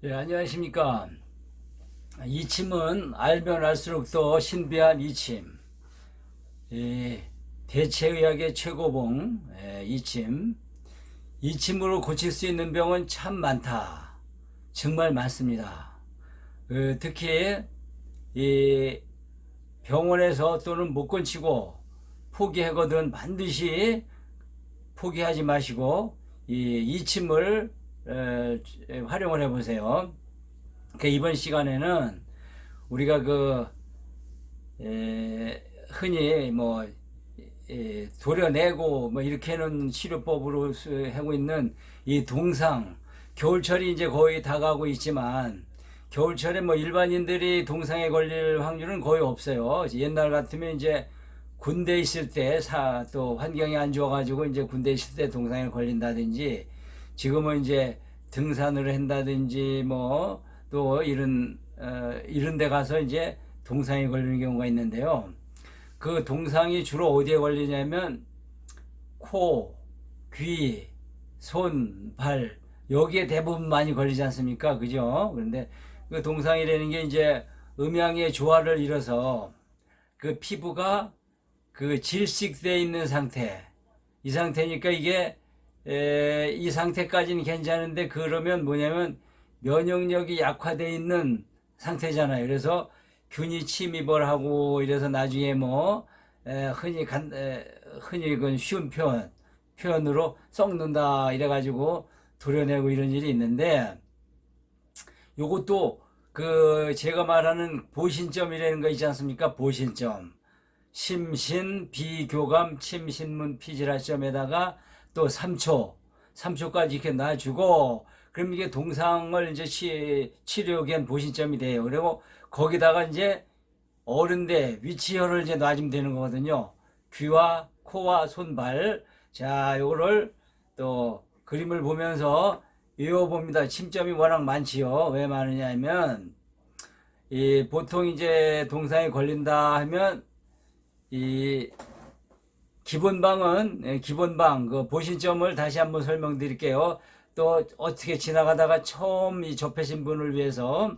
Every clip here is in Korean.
예, 안녕하십니까. 이침은 알면 알수록 더 신비한 이침. 대체의학의 최고봉, 이침. 이침으로 고칠 수 있는 병은 참 많다. 정말 많습니다. 특히 이 병원에서 또는 못 건치고 포기하거든 반드시 포기하지 마시고 이 이침을 활용을 해보세요. 이번 시간에는 우리가 흔히 도려내고 이렇게 하는 치료법으로 하고 있는 이 동상, 겨울철이 이제 거의 다가고 있지만 겨울철에 일반인들이 동상에 걸릴 확률은 거의 없어요. 옛날 같으면 이제 군대 있을 때 또 환경이 안 좋아가지고 이제 군대 있을 때 동상에 걸린다든지, 지금은 이제 등산을 한다든지 또 이런 데 가서 이제 동상에 걸리는 경우가 있는데요. 그 동상이 주로 어디에 걸리냐면 코, 귀, 손, 발, 여기에 대부분 많이 걸리지 않습니까? 그죠? 그런데 그 동상이라는 게 이제 음양의 조화를 이뤄서 그 피부가 그 질식되어 있는 상태, 이 상태니까 이게 이 상태까지는 괜찮은데, 그러면 뭐냐면 면역력이 약화되어 있는 상태잖아요. 그래서 균이 침입을 하고 이래서 나중에 흔히 그 쉬운 표현으로 썩는다 이래가지고 도려내고 이런 일이 있는데, 요것도 제가 말하는 보신점이라는 거 있지 않습니까? 보신점. 심신, 비교감, 침신문, 피지라점에다가 또 3초까지 이렇게 놔주고, 그럼 이게 동상을 이제 치료기엔 보신점이 돼요. 그리고 거기다가 이제 어른대 위치혈을 이제 놔주면 되는 거거든요. 귀와 코와 손발. 자, 요거를 또 그림을 보면서 외워봅니다. 침점이 워낙 많지요. 왜 많으냐 하면, 보통 이제 동상에 걸린다 하면 이 기본방 그 보신점을 다시 한번 설명드릴게요. 또 어떻게 지나가다가 처음 접하신 분을 위해서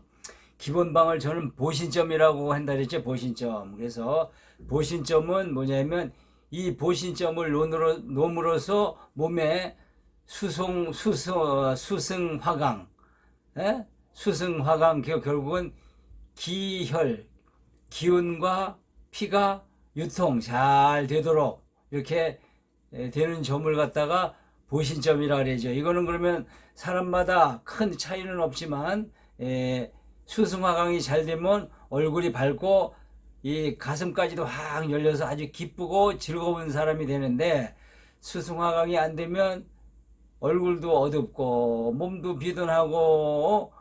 기본방을 저는 보신점이라고 한다 그랬죠. 보신점. 그래서 보신점은 뭐냐면 이 보신점을 놓음으로써 몸에 수승화강, 수승화강, 결국은 기혈, 기운과 피가 유통 잘 되도록 이렇게 되는 점을 갖다가 보신점이라 그러죠. 이거는 그러면 사람마다 큰 차이는 없지만, 수승화강이 잘 되면 얼굴이 밝고 이 가슴까지도 확 열려서 아주 기쁘고 즐거운 사람이 되는데, 수승화강이 안 되면 얼굴도 어둡고 몸도 비둔하고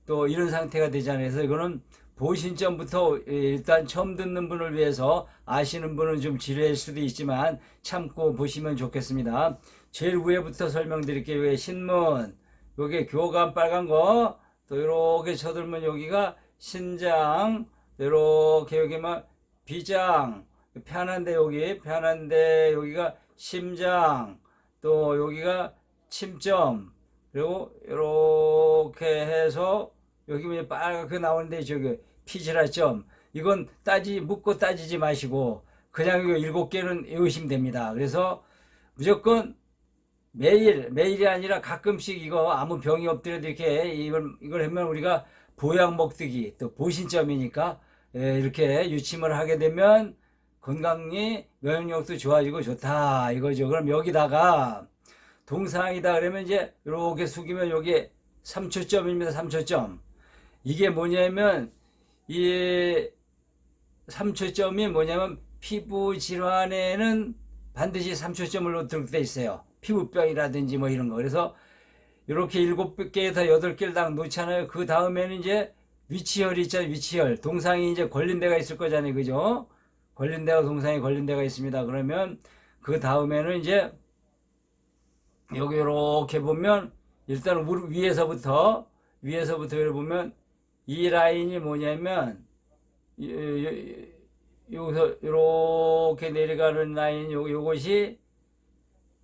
또 이런 상태가 되잖아요. 그래서 이거는 보신점부터 일단 처음 듣는 분을 위해서, 아시는 분은 좀 지루할 수도 있지만 참고 보시면 좋겠습니다. 제일 위에부터 설명드릴게요. 왜 신문, 요게 교감 빨간 거, 또 이렇게 쳐들면 여기가 신장, 이렇게 여기만 비장, 편한데 여기가 심장, 또 여기가 침점, 그리고 이렇게 해서 여기 빨갛게 나오는데 저기 피지라점, 이건 묻고 따지지 마시고 그냥 이거 7개는 외우시면 됩니다. 그래서 무조건 매일이 아니라 가끔씩, 이거 아무 병이 없더라도 이렇게 이걸 하면 우리가 보약 먹듯이 또 보신점이니까, 이렇게 유침을 하게 되면 건강이, 면역력도 좋아지고 좋다 이거죠. 그럼 여기다가 동상이다 그러면 이제 이렇게 숙이면 여기 3초점입니다. 3초점. 이게 뭐냐면 이 3초점이 뭐냐면 피부 질환에는 반드시 3초점을 놓도록 돼 있어요. 피부병이라든지 이런 거. 그래서 이렇게 7개에서 8개를 딱 놓잖아요. 그 다음에는 이제 위치혈이 있잖아요. 위치혈. 동상이 이제 걸린 데가 있을 거잖아요. 그죠? 동상이 걸린 데가 있습니다. 그러면 그 다음에는 이제 여기 이렇게 보면 일단 위에서부터 이렇게 보면 이 라인이 뭐냐면 여기서 이렇게 내려가는 라인, 요것이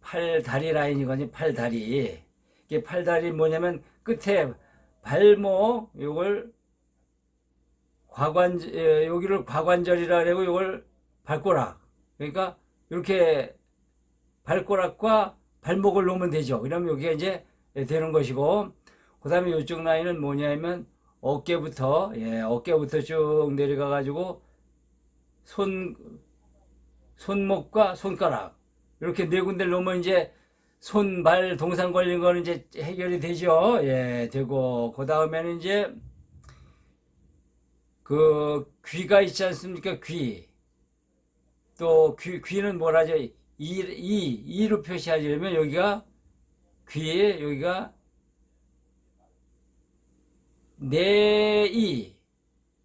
팔다리 라인이거든요. 팔다리. 이게 팔다리 뭐냐면 끝에 발목 요걸 여기를 과관절이라 그러고 요걸 발꼬락. 그러니까 이렇게 발꼬락과 발목을 놓으면 되죠. 그러면 여기가 이제 되는 것이고, 그 다음에 이쪽 라인은 뭐냐면 어깨부터 쭉 내려가 가지고 손목과 손가락 이렇게 네 군데를 놓으면 이제 손, 발, 동상 걸린 거는 이제 해결이 되죠. 예, 되고 그 다음에는 이제 그 귀가 있지 않습니까? 귀. 또 귀는 뭐라죠? 이로 표시하려면 여기가 귀에 여기가 내이,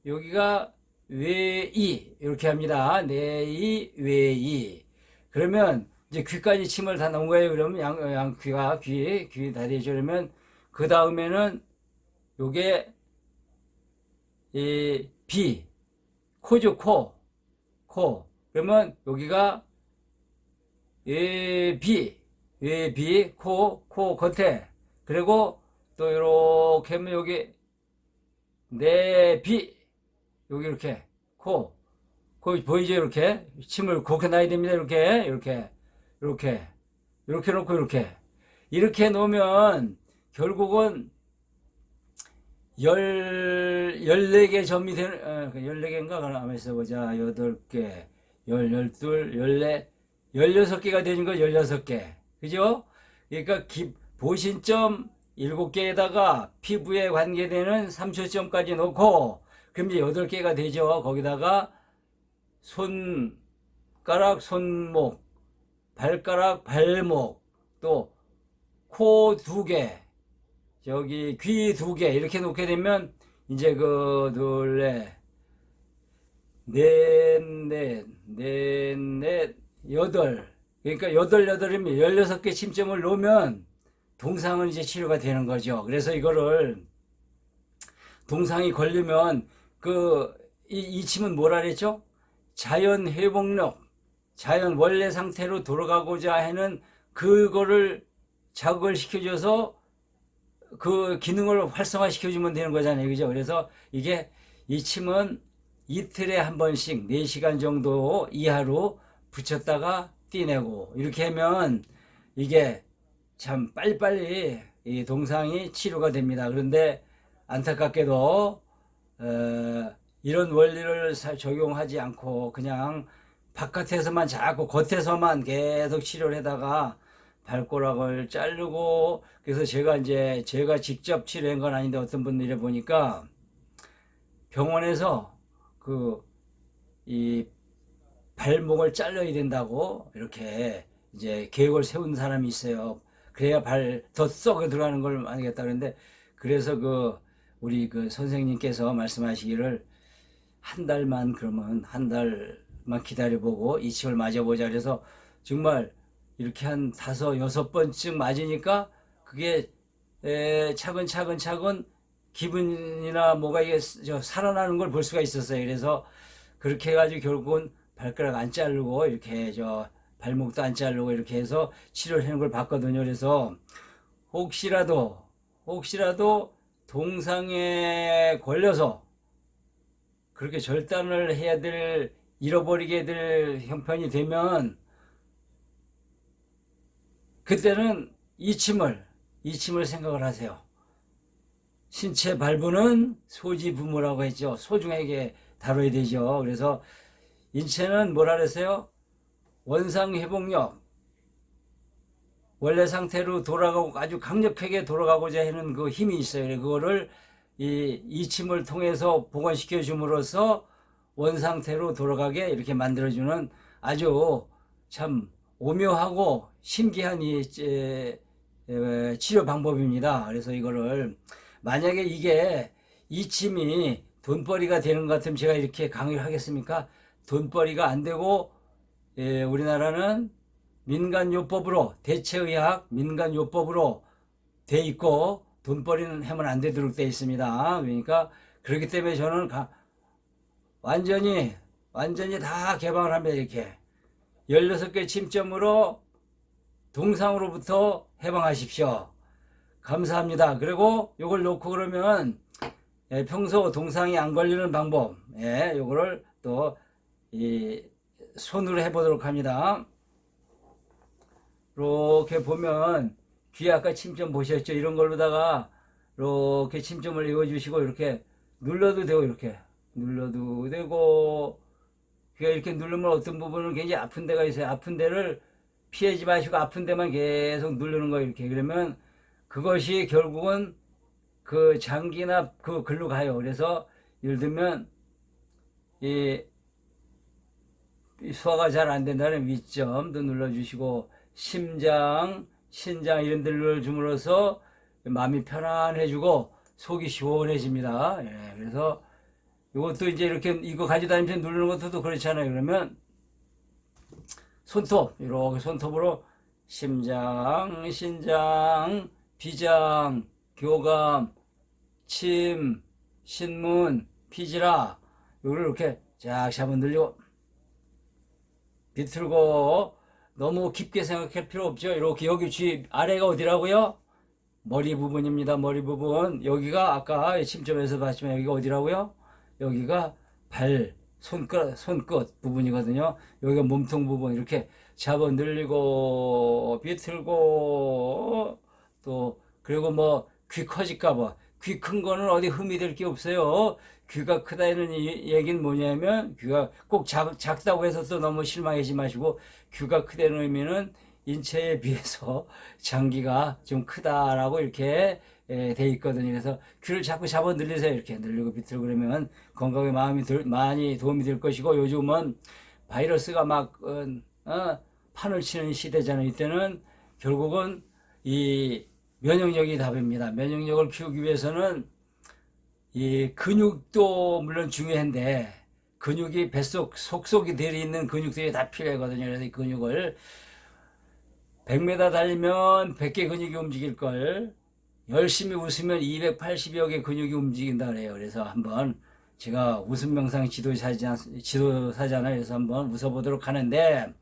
여기가 외이 이렇게 합니다. 내이, 외이. 그러면 이제 귀까지 침을 다 넣은 거예요. 그러면 양 귀가 귀 다 되죠. 그러면 그 다음에는 요게 이 코죠. 코. 그러면 여기가 코 겉에. 그리고 또 이렇게 하면 여기 여기 이렇게 코 보이죠? 이렇게 침을 그렇게 놔야 됩니다. 이렇게 놓고 이렇게 놓으면 결국은 14개 점이 되는, 14개인가? 가만 있어보자. 8개, 12, 14, 16개가 되는 거 16개. 그죠? 그러니까 보신점 7개에다가 피부에 관계되는 3초점까지 놓고, 그럼 이제 8개가 되죠. 거기다가 손가락, 손목, 발가락, 발목, 또 코 2개, 저기 귀 2개 이렇게 놓게 되면 이제 그 넷, 여덟. 그러니까 여덟이면 16개 침점을 놓으면 동상은 이제 치료가 되는 거죠. 그래서 이거를 동상이 걸리면 이 침은 뭐라 그랬죠? 자연 회복력, 자연 원래 상태로 돌아가고자 하는 그거를 자극을 시켜줘서 그 기능을 활성화시켜주면 되는 거잖아요. 그죠? 그래서 이 침은 이틀에 한 번씩 4시간 정도 이하로 붙였다가 띄내고 이렇게 하면 이게 참 빨리빨리 이 동상이 치료가 됩니다. 그런데 안타깝게도 이런 원리를 적용하지 않고 그냥 바깥에서만 자꾸 겉에서만 계속 치료를 하다가 발꼬락을 자르고, 그래서 제가 직접 치료한 건 아닌데 어떤 분들이 보니까 병원에서 이 발목을 잘라야 된다고 이렇게 이제 계획을 세운 사람이 있어요. 그래야 더 썩어 들어가는 걸 알겠다 그러는데, 그래서 우리 선생님께서 말씀하시기를 그러면 한 달만 기다려보고 이 침을 맞아보자. 그래서 정말 이렇게 한 5, 6번쯤 맞으니까 그게 차근차근 기분이나 뭐가 이게 살아나는 걸 볼 수가 있었어요. 그래서 그렇게 해가지고 결국은 발가락 안 자르고 이렇게 발목도 안 자르고 이렇게 해서 치료를 하는 걸 봤거든요. 그래서 혹시라도 동상에 걸려서 그렇게 절단을 잃어버리게 될 형편이 되면 그때는 이 침을 생각을 하세요. 신체 발부는 소지부모라고 했죠. 소중하게 다뤄야 되죠. 그래서 인체는 뭐라 그랬어요? 원상회복력, 원래 상태로 돌아가고 아주 강력하게 돌아가고자 하는 그 힘이 있어요. 그거를 이 침을 통해서 복원시켜 줌으로써 원상태로 돌아가게 이렇게 만들어주는 아주 참 오묘하고 신기한 치료 방법입니다. 그래서 이거를 만약에 이 침이 돈벌이가 되는 것 같으면 제가 이렇게 강의를 하겠습니까? 돈벌이가 안 되고 우리나라는 민간요법으로 대체의학 민간요법으로 돼 있고 돈벌이는 하면 안 되도록 돼 있습니다. 그러니까 그렇기 때문에 저는 완전히 다 개방을 합니다. 이렇게 16개 침점으로 동상으로부터 해방하십시오. 감사합니다. 그리고 요걸 놓고 그러면 평소 동상이 안 걸리는 방법, 요거를 또 이 손으로 해보도록 합니다. 이렇게 보면 귀에 아까 침점 보셨죠? 이런 걸로다가 이렇게 침점을 이어주시고 이렇게 눌러도 되고 이렇게 눌러도 되고 귀가 이렇게 누르면 어떤 부분은 굉장히 아픈 데가 있어요. 아픈 데를 피하지 마시고 아픈 데만 계속 누르는 거예요. 이렇게 그러면 그것이 결국은 그 장기나 그 글로 가요. 그래서 예를 들면 이 소화가 잘 안 된다는 위점도 눌러주시고 심장, 신장 이런 데를 눌러줌으로써 마음이 편안해지고 속이 시원해집니다. 그래서 이것도 이제 이렇게 이거 가지고 다니면서 누르는 것도 그렇잖아요. 그러면 손톱 이렇게 손톱으로 심장, 신장, 비장, 교감, 침, 신문, 피지라 이걸 이렇게 쫙 잡아 늘리고 비틀고 너무 깊게 생각할 필요 없죠. 이렇게 여기 귀 아래가 어디라고요? 머리 부분입니다. 머리 부분. 여기가 아까 침점에서 봤지만 여기가 어디라고요? 여기가 발, 손끝 부분이거든요. 여기가 몸통 부분 이렇게 잡아 늘리고 비틀고 또 그리고 뭐 귀 커질까봐 귀 큰 거는 어디 흠이 될 게 없어요. 귀가 크다는 얘기는 뭐냐면 귀가 꼭 작다고 해서 또 너무 실망하지 마시고 귀가 크다는 의미는 인체에 비해서 장기가 좀 크다라고 이렇게 돼 있거든요. 그래서 귀를 자꾸 잡아 늘리세요. 이렇게 늘리고 비틀고 그러면 건강에 많이 도움이 될 것이고 요즘은 바이러스가 막 판을 치는 시대잖아요. 이때는 결국은 이 면역력이 답입니다. 면역력을 키우기 위해서는 이 근육도 물론 중요한데 근육이 뱃속 속속이 들어있는 근육들이 다 필요하거든요. 그래서 이 근육을 100m 달리면 100개 근육이 움직일 걸 열심히 웃으면 280여 개 근육이 움직인다 그래요. 그래서 한번 제가 웃음 명상 지도사잖아요. 그래서 한번 웃어보도록 하는데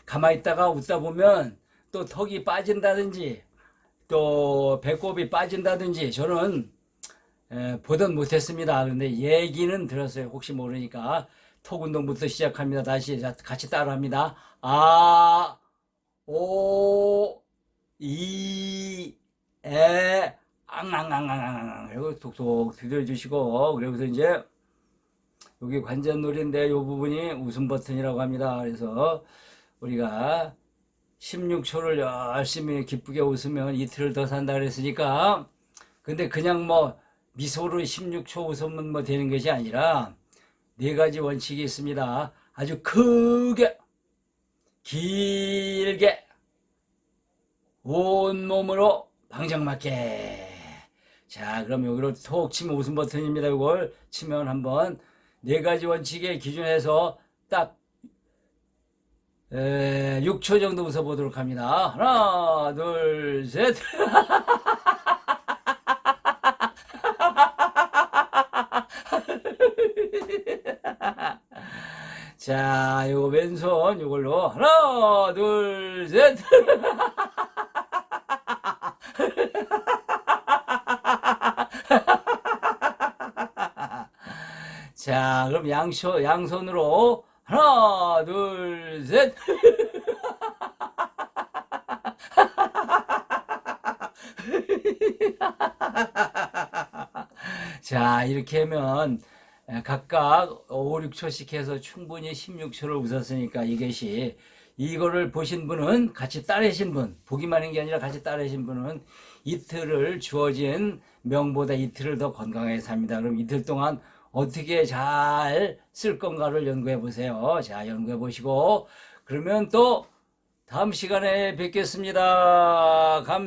가만히 있다가 웃다 보면 또 턱이 빠진다든지 또 배꼽이 빠진다든지 저는 보던 못했습니다. 그런데 얘기는 들었어요. 혹시 모르니까 턱 운동부터 시작합니다. 다시 같이 따라합니다. 아, 오, 이, 에, 앙앙앙앙앙. 그리고 톡톡 두드려주시고 그러고서 이제 여기 관전놀이인데 이 부분이 웃음 버튼이라고 합니다. 그래서 우리가 16초를 열심히 기쁘게 웃으면 이틀을 더 산다 그랬으니까 근데 그냥 뭐 미소로 16초 웃으면 뭐 되는 것이 아니라 네 가지 원칙이 있습니다. 아주 크게 길게 온몸으로 방정맞게 자 그럼 여기로 톡 치면 웃음 버튼입니다. 이걸 치면 한번 네 가지 원칙에 기준해서 딱 6초 정도 웃어보도록 합니다. 하나, 둘, 셋. 자, 요거 왼손 요걸로 하나, 둘, 셋. 자, 그럼 양손으로 하나, 둘, 셋. 자, 이렇게 하면 각각 5, 6초씩 해서 충분히 16초를 웃었으니까 이것이 이거를 보신 분은 같이 따르신 분, 보기만 한 게 아니라 같이 따르신 분은 이틀을 주어진 명보다 이틀을 더 건강하게 삽니다. 그럼 이틀 동안 어떻게 잘 쓸 건가를 연구해 보세요. 자, 연구해 보시고 그러면 또 다음 시간에 뵙겠습니다. 감사합니다.